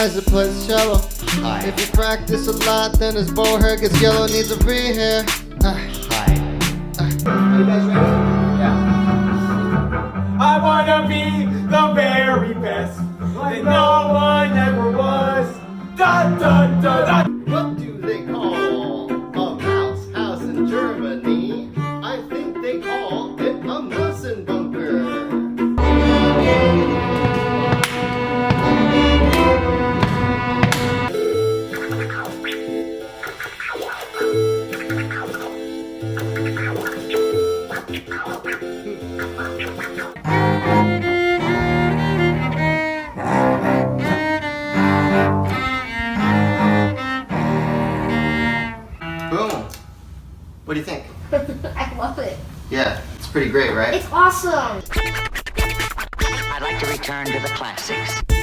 guys that play cello. Hi. If you practice a lot, then his bow hair gets yellow, needs a rehair. Hi. Are you guys ready? Yeah. I wanna be the very best that no one ever was. Da da da da. What do they call a mouse house in Germany? I think they call it a Mausenbunker. Boom. What do you think? I love it. Yeah, it's pretty great, right? It's awesome. I'd like to return to the classics.